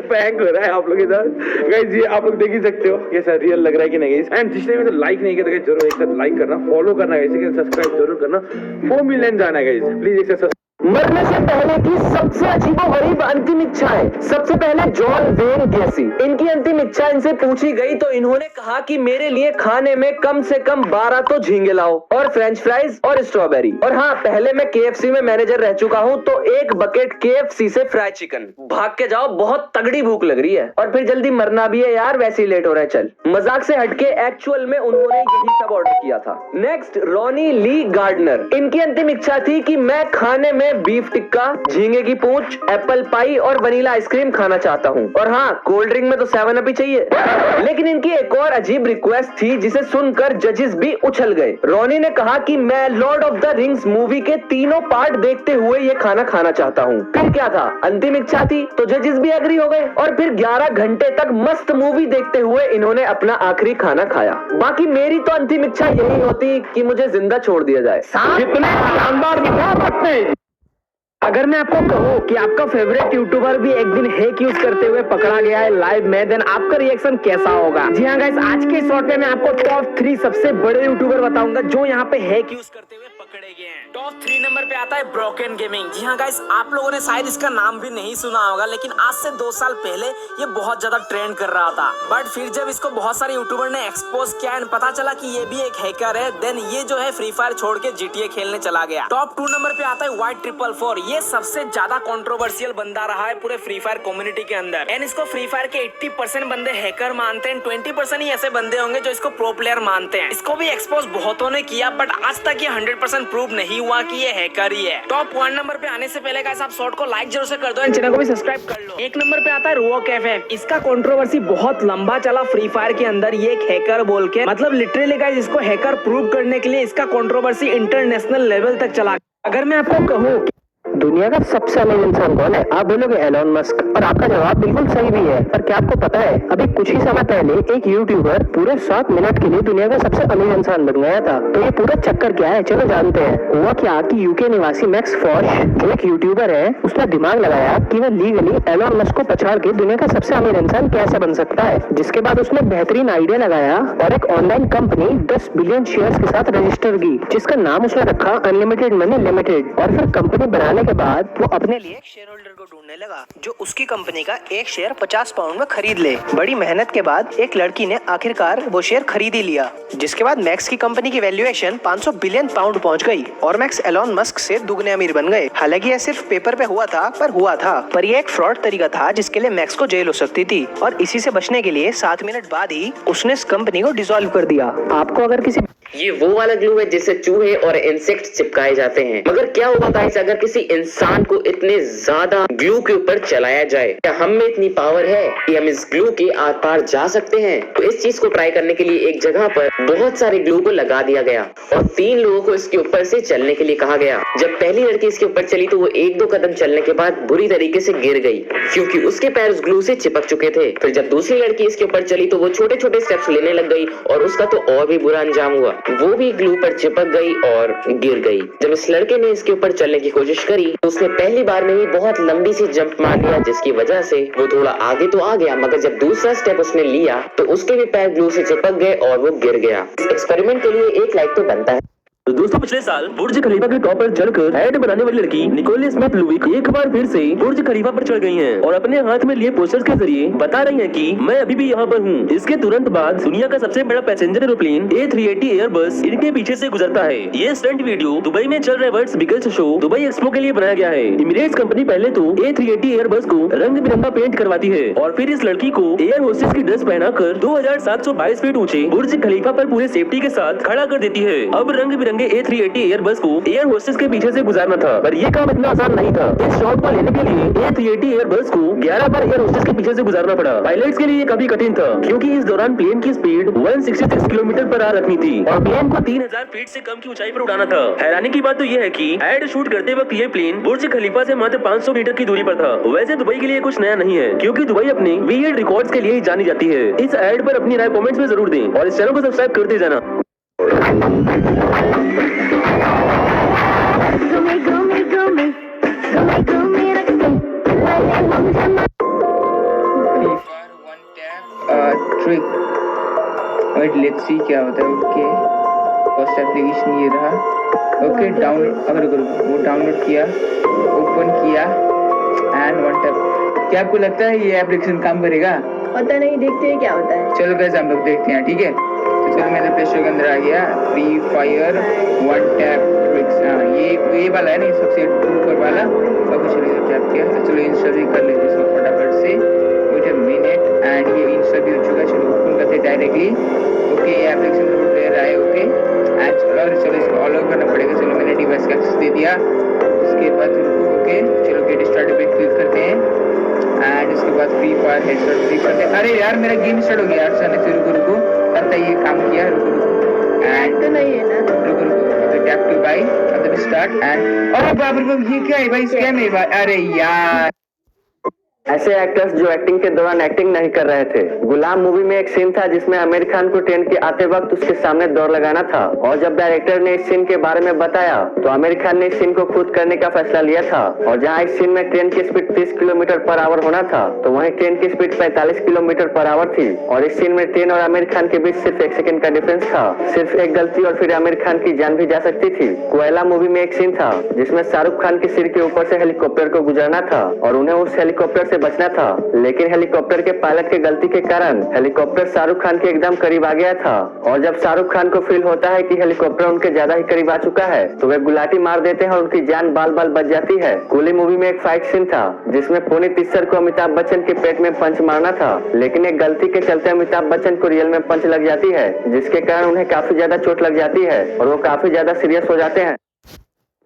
पैंक हो रहा है आप लोग के साथ गाइस, ये आप लोग देख ही सकते हो कैसा रियल लग रहा है कि नहीं गाइस। एंड जिसने भी तो लाइक नहीं किया तो गाइस जरूर एक साथ लाइक करना, फॉलो करना गाइस, सब्सक्राइब जरूर करना। 4 मिलियन जाना है गाइस, प्लीज एक साथ। मरने से पहले की सबसे अजीबोगरीब अंतिम इच्छाएं। सबसे पहले जॉन वेन गैसी, इनकी अंतिम इच्छा इनसे पूछी गई तो इन्होंने कहा कि मेरे लिए खाने में कम से कम 12 तो झींगे लाओ और फ्रेंच फ्राइज और स्ट्रॉबेरी। और हाँ, पहले मैं KFC में मैनेजर रह चुका हूँ तो एक बकेट KFC से फ्राई चिकन। भाग के जाओ, बहुत तगड़ी भूख लग रही है और फिर जल्दी मरना भी है यार, वैसे ही लेट हो रहा है। चल, मजाक से हटके एक्चुअल में उन्होंने यही सब ऑर्डर किया था। नेक्स्ट, रॉनी ली गार्डनर, इनकी अंतिम इच्छा थी कि मैं खाने में बीफ टिक्का, झींगे की पूंछ, एप्पल पाई और वनीला आइसक्रीम खाना चाहता हूँ। और हाँ, कोल्ड ड्रिंक में तो 7 अप ही चाहिए। लेकिन इनकी एक और अजीब रिक्वेस्ट थी जिसे सुनकर जजेस भी उछल गए। रॉनी ने कहा कि मैं Lord of the rings movie के तीनों पार्ट देखते हुए ये खाना खाना चाहता हूँ। फिर क्या था, अंतिम इच्छा थी तो जजेस भी एग्री हो गए और फिर 11 घंटे तक मस्त मूवी देखते हुए इन्होंने अपना आखिरी खाना खाया। बाकी मेरी तो अंतिम इच्छा यही होती कि मुझे जिंदा छोड़ दिया जाए। अगर मैं आपको कहूँ कि आपका फेवरेट यूट्यूबर भी एक दिन हैक यूज करते हुए पकड़ा गया है लाइव में, देन आपका रिएक्शन कैसा होगा? जी हाँ गाइस, आज के शॉर्ट में मैं आपको टॉप 3 सबसे बड़े यूट्यूबर बताऊंगा जो यहाँ पे हैक यूज करते हुए पकड़े गए हैं। टॉप 3 नंबर पे आता है ब्रोकन गेमिंग। जी हाँ गाइस, आप लोगों ने शायद इसका नाम भी नहीं सुना होगा, लेकिन आज से 2 साल पहले ये बहुत ज्यादा ट्रेंड कर रहा था। बट फिर जब इसको बहुत सारे यूट्यूबर ने एक्सपोज किया एंड पता चला कि ये भी एक हैकर है, देन ये जो है फ्री फायर छोड़ के GTA खेलने चला गया। टॉप 2 नंबर पे आता है White444। ये सबसे ज्यादा कंट्रोवर्शियल बंदा रहा है पूरे फ्री फायर कम्युनिटी के अंदर। एंड इसको फ्री फायर के 80% बंदे हैकर मानते हैं, 20% ही ऐसे बंदे होंगे जो इसको प्रो प्लेयर मानते हैं। इसको भी एक्सपोज बहुतों ने किया, बट आज तक ये 100% प्रूव नहीं हुआ कि ये हैकर ही है। टॉप 1 नंबर पे आने से पहले गाइस, आप शॉर्ट को लाइक जरूर से कर दो एंड चैनल को भी सब्सक्राइब कर लो। 1 नंबर पे आता है रोक FF। इसका कंट्रोवर्सी बहुत लंबा चला फ्री फायर के अंदर, ये एक हैकर बोल के, मतलब लिटरली गाइस इसको हैकर प्रूव करने के लिए इसका कंट्रोवर्सी इंटरनेशनल लेवल तक चला। अगर मैं आपको कहूँ दुनिया का सबसे अमीर इंसान कौन है, आप बोलोगे एलोन मस्क, और आपका जवाब बिल्कुल सही भी है। पर क्या आपको पता है, अभी कुछ ही समय पहले एक यूट्यूबर पूरे 7 मिनट के लिए दुनिया का सबसे अमीर इंसान बन गया था। तो ये पूरा चक्कर क्या है, चलो जानते हैं। हुआ क्या कि यूके निवासी मैक्स फॉश जो एक यूट्यूबर है, उसने दिमाग लगाया कि वह लीगली एलोन मस्क को पछाड़ के दुनिया का सबसे अमीर इंसान कैसे बन सकता है। जिसके बाद उसने बेहतरीन आइडिया लगाया और एक ऑनलाइन कंपनी 10 बिलियन शेयर्स के साथ रजिस्टर की, जिसका नाम उसने रखा अनलिमिटेड मनी लिमिटेड। और फिर कंपनी बनाने के बाद वो अपने लिए एक शेयर होल्डर को ढूंढने लगा जो उसकी कंपनी का एक शेयर 50 पाउंड में खरीद ले। बड़ी मेहनत के बाद एक लड़की ने आखिरकार वो शेयर खरीद ही लिया, जिसके बाद मैक्स की कंपनी की वैल्यूएशन 500 बिलियन पाउंड पहुंच गई और मैक्स एलोन मस्क से दुगने अमीर बन गए। हालांकि यह सिर्फ पेपर पे हुआ था, पर यह एक फ्रॉड तरीका था जिसके लिए मैक्स को जेल हो सकती थी। और इसी से बचने के लिए 7 मिनट बाद ही उसने इस कंपनी को डिसॉल्व कर दिया। आपको अगर किसी, ये वो वाला ग्लू है जिससे चूहे और इंसेक्ट चिपकाए जाते हैं। मगर क्या होगा गाइस अगर किसी इंसान को इतने ज्यादा ग्लू के ऊपर चलाया जाए? क्या हम में इतनी पावर है कि हम इस ग्लू के आर पार जा सकते हैं? तो इस चीज को ट्राई करने के लिए एक जगह पर बहुत सारे ग्लू को लगा दिया गया और 3 लोगों को इसके ऊपर से चलने के लिए कहा गया। जब पहली लड़की इसके ऊपर चली तो वो 1-2 कदम चलने के बाद बुरी तरीके से गिर गई क्योंकि उसके पैर उस ग्लू से चिपक चुके थे। फिर जब दूसरी लड़की इसके ऊपर चली तो वो छोटे-छोटे स्टेप्स लेने लग गई और उसका तो और भी बुरा अंजाम हुआ, वो भी ग्लू पर चिपक गई और गिर गई। जब इस लड़के ने इसके ऊपर चलने की कोशिश करी तो उसने पहली बार में ही बहुत लंबी सी जंप मार लिया, जिसकी वजह से वो थोड़ा आगे तो आ गया, मगर जब दूसरा स्टेप उसने लिया तो उसके भी पैर ग्लू से चिपक गए और वो गिर गया। इस एक्सपेरिमेंट के लिए 1 लाइक तो बनता है। तो दोस्तों पिछले साल बुर्ज खलीफा के टॉप पर चढ़कर ऐड बनाने वाली लड़की निकोल स्मिथ लुइक एक बार फिर से बुर्ज खलीफा पर चढ़ गई हैं और अपने हाथ में लिए पोस्टर्स के जरिए बता रही हैं कि मैं अभी भी यहाँ पर हूँ। इसके तुरंत बाद दुनिया का सबसे बड़ा पैसेंजर एरोप्लेन A380 एयरबस इनके पीछे से गुजरता है। ये स्टंट वीडियो दुबई में चल रहे world's biggest show Dubai expo के लिए बनाया गया है। इमिरेट्स कंपनी पहले तो A380 एयरबस को रंग बिरंगा पेंट करवाती है और फिर इस लड़की को एयर होस्टेस की ड्रेस पहनाकर 2722 फीट ऊंचे बुर्ज खलीफा पर पूरे सेफ्टी के साथ खड़ा कर देती है। अब रंग बिरंगे A380 एयरबस को एयर होस्टेस के पीछे से गुजारना था, पर ये काम इतना आसान नहीं था। इस शॉट को लेने के लिए A380 एयरबस को 11 बार एयर होस्टेस के पीछे से गुजारना पड़ा। पायलट्स के लिए ये काफी कठिन था क्योंकि इस दौरान प्लेन की स्पीड 166 किलोमीटर पर आ रखनी थी और प्लेन को 3000 फीट से कम की ऊंचाई पर उड़ाना था। हैरानी की बात तो ये है कि एड शूट करते वक्त ये प्लेन बुर्ज खलीफा से मात्र 500 मीटर की दूरी पर था। वैसे दुबई के लिए कुछ नया नहीं है क्योंकि दुबई अपने वियर्ड रिकॉर्ड्स के लिए ही जानी जाती है। इस एड पर अपनी राय कमेंट्स में जरूर दें और इस चैनल को सब्सक्राइब करते जाना। वेट लेट्स सी क्या होता है। ओके फर्स्ट एप्लीकेशन ये रहा। ओके डाउनलोड, अगर वो डाउनलोड किया, ओपन किया एंड वन टैप। क्या आपको लगता है ये एप्लीकेशन काम करेगा? पता नहीं, देखते हैं क्या होता है। चलो गाइस हम लोग देखते हैं, ठीक है। तो चलो मैंने प्ले स्टोर के अंदर आ गया, free fire one tap tricks. हाँ ये वाला है ना, सबसे ऊपर वाला। अब चलो टैप किया, तो चलो इंस्टॉल भी कर लेते इसको फटाफट से। वेट अ मिनट एंड ये इंस्टॉल भी हो चुका है। चलो ओपन करते हैं डायरेक्टली। ओके ये एप्लीकेशन लोड ले रहा है। ओके एंड चलो इसको ऑल करना पड़ेगा। चलो मैंने डिवाइस का एक्सेस दे दिया। उसके बाद ओके चलो गेट स्टार्ट पे क्लिक करते हैं एंड उसके बाद फ्री फायर हेडशॉट क्लिक करते हैं। अरे यार मेरा गेम स्टार्ट हो गया यार, अचानक से रुको लगता है ये काम किया। रुको ऐड तो नहीं है ना? रुको टैप टू बाय मतलब स्टार्ट एंड अरे बाप रे बाप, ये क्या है भाई, स्कैम है भाई। अरे यार ऐसे एक्टर्स जो एक्टिंग के दौरान एक्टिंग नहीं कर रहे थे। गुलाम मूवी में एक सीन था जिसमें आमिर खान को ट्रेन के आते वक्त उसके सामने दौड़ लगाना था, और जब डायरेक्टर ने इस सीन के बारे में बताया तो आमिर खान ने इस सीन को खुद करने का फैसला लिया था। और जहां इस सीन में ट्रेन की स्पीड 30 किलोमीटर पर आवर होना था, तो वहीं ट्रेन की स्पीड 45 किलोमीटर पर आवर थी। और इस सीन में ट्रेन और आमिर खान के बीच सिर्फ 1 सेकंड का डिफरेंस था। सिर्फ एक गलती और फिर आमिर खान की जान भी जा सकती थी। कोयला मूवी में एक सीन था जिसमें शाहरुख खान के सिर के ऊपर से हेलीकॉप्टर को गुजरना था और उन्हें उस हेलीकॉप्टर से बचना था, लेकिन हेलीकॉप्टर के पायलट के गलती के कारण हेलीकॉप्टर शाहरुख खान के एकदम करीब आ गया था। और जब शाहरुख खान को फील होता है कि हेलीकॉप्टर उनके ज्यादा ही करीब आ चुका है, तो वे गुलाटी मार देते हैं और उनकी जान बाल बाल बच जाती है। कूली मूवी में एक फाइट सीन था जिसमें पुनीत इस्सर को अमिताभ बच्चन के पेट में पंच मारना था, लेकिन एक गलती के चलते अमिताभ बच्चन को रियल में पंच लग जाती है, जिसके कारण उन्हें काफी ज्यादा चोट लग जाती है और वो काफी ज्यादा सीरियस हो जाते हैं।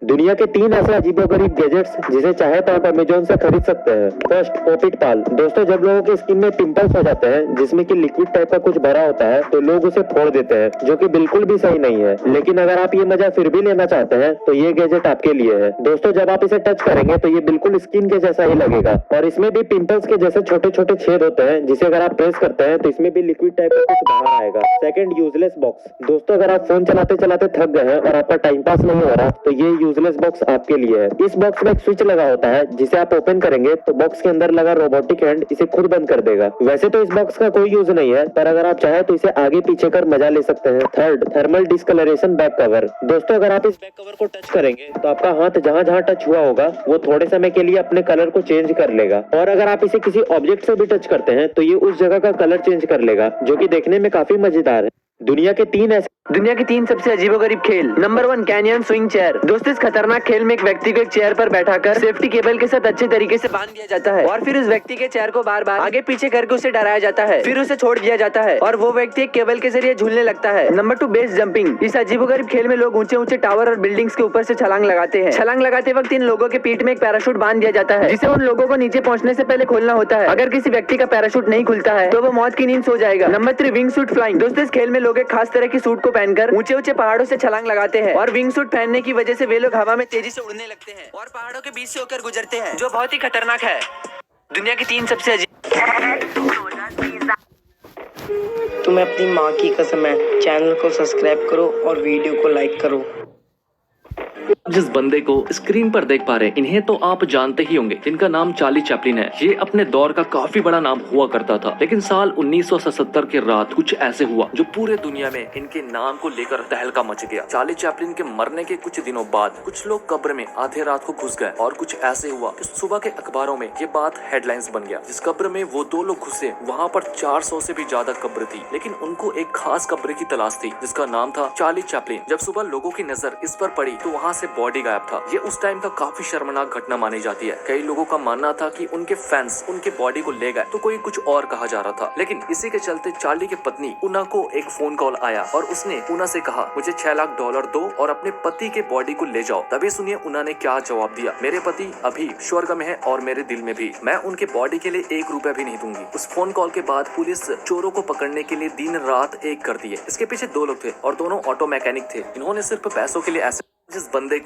दुनिया के 3 ऐसे अजीबोगरीब गैजेट्स जिसे चाहे तो आप अमेजोन से खरीद सकते हैं। फर्स्ट, पॉपिट पाल। दोस्तों जब लोगों की स्किन में पिंपल्स हो जाते हैं जिसमें कि लिक्विड टाइप का कुछ भरा होता है, तो लोग उसे फोड़ देते हैं, जो कि बिल्कुल भी सही नहीं है। लेकिन अगर आप ये मजा फिर भी लेना चाहते हैं तो ये गैजेट आपके लिए है। दोस्तों जब आप इसे टच करेंगे तो ये बिल्कुल स्किन के जैसा ही लगेगा, और इसमें भी पिंपल्स के जैसे छोटे छोटे छेद होते हैं, जिसे अगर आप प्रेस करते हैं तो इसमें भी लिक्विड टाइप का कुछ बाहर आएगा। Second, useless box. दोस्तों अगर आप फोन चलाते चलाते थक गए हैं और आपका टाइम पास नहीं हो रहा, तो ये यूजलेस बॉक्स आपके लिए है। इस बॉक्स में एक स्विच लगा होता है जिसे आप ओपन करेंगे तो बॉक्स के अंदर लगा रोबोटिक हैंड इसे खुद बंद कर देगा। वैसे तो इस बॉक्स का कोई यूज नहीं है, पर अगर आप चाहे तो इसे आगे पीछे कर मजा ले सकते हैं। Third, thermal discoloration back cover. दोस्तों अगर आप इस बैक कवर को टच करेंगे तो आपका हाथ जहां जहां टच हुआ होगा वो थोड़े समय के लिए अपने कलर को चेंज कर लेगा, और अगर आप इसे किसी ऑब्जेक्ट से भी टच करते हैं तो ये उस जगह का कलर चेंज कर लेगा, जो कि देखने में काफी मजेदार है। दुनिया के 3 सबसे अजीबोगरीब खेल। Number 1, canyon swing chair. दोस्तों इस खतरनाक खेल में एक व्यक्ति को एक चेयर पर बैठाकर सेफ्टी केबल के साथ अच्छे तरीके से बांध दिया जाता है, और फिर उस व्यक्ति के चेयर को बार बार आगे पीछे करके उसे डराया जाता है, फिर उसे छोड़ दिया जाता है और वो व्यक्ति एक केबल के जरिए झूलने लगता है। Number 2, base jumping. इस अजीबोगरीब खेल में लोग ऊंचे ऊंचे टावर और बिल्डिंग्स के ऊपर से छलांग लगाते हैं। छलांग लगाते वक्त इन लोगों के पीठ में एक पैराशूट बांध दिया जाता है, जिसे उन लोगों को नीचे पहुंचने से पहले खोलना होता है। अगर किसी व्यक्ति का पैराशूट नहीं खुलता है तो वो मौत की नींद सो जाएगा। Number 3, wing suit flying. दोस्तों इस खेल में लोग एक खास तरह की सूट को पहनकर ऊंचे ऊंचे पहाड़ों से छलांग लगाते हैं, और विंग सूट पहनने की वजह से वे लोग हवा में तेजी से उड़ने लगते हैं और पहाड़ों के बीच से होकर गुजरते हैं, जो बहुत ही खतरनाक है। दुनिया की 3 सबसे अजीब। तुम्हें अपनी माँ की कसम है, चैनल को सब्सक्राइब करो और वीडियो को लाइक करो। जिस बंदे को स्क्रीन पर देख पा रहे हैं, इन्हें तो आप जानते ही होंगे। इनका नाम चार्ली चैपलिन है। ये अपने दौर का काफी बड़ा नाम हुआ करता था, लेकिन साल 1977 की रात कुछ ऐसे हुआ जो पूरे दुनिया में इनके नाम को लेकर तहलका मच गया। चार्ली चैपलिन के मरने के कुछ दिनों बाद कुछ लोग कब्र में आधे रात को घुस गए, और कुछ ऐसे हुआ कि सुबह के अखबारों में ये बात हेडलाइंस बन गया। जिस कब्र में वो 2 लोग घुसे, वहाँ पर 400 से भी ज्यादा कब्र थी, लेकिन उनको एक खास कब्र की तलाश थी जिसका नाम था चार्ली चैपलिन। जब सुबह लोगों की नजर इस पर पड़ी तो वहाँ से बॉडी गायब था। ये उस टाइम का काफी शर्मनाक घटना मानी जाती है। कई लोगों का मानना था कि उनके फैंस उनके बॉडी को ले गए, तो कोई कुछ और कहा जा रहा था। लेकिन इसी के चलते चार्ली की पत्नी उना को एक फोन कॉल आया और उसने उना से कहा, मुझे $6 लाख दो और अपने पति के बॉडी को ले जाओ। तभी सुनिए उना ने क्या जवाब दिया, मेरे पति अभी स्वर्ग में है और मेरे दिल में भी, मैं उनके बॉडी के लिए ₹1 भी नहीं दूंगी। उस फोन कॉल के बाद पुलिस चोरों को पकड़ने के लिए दिन रात एक कर दिए। इसके पीछे 2 लोग थे और दोनों ऑटो मैकेनिक थे। इन्होंने सिर्फ पैसों के लिए ऐसे जिस बंदे को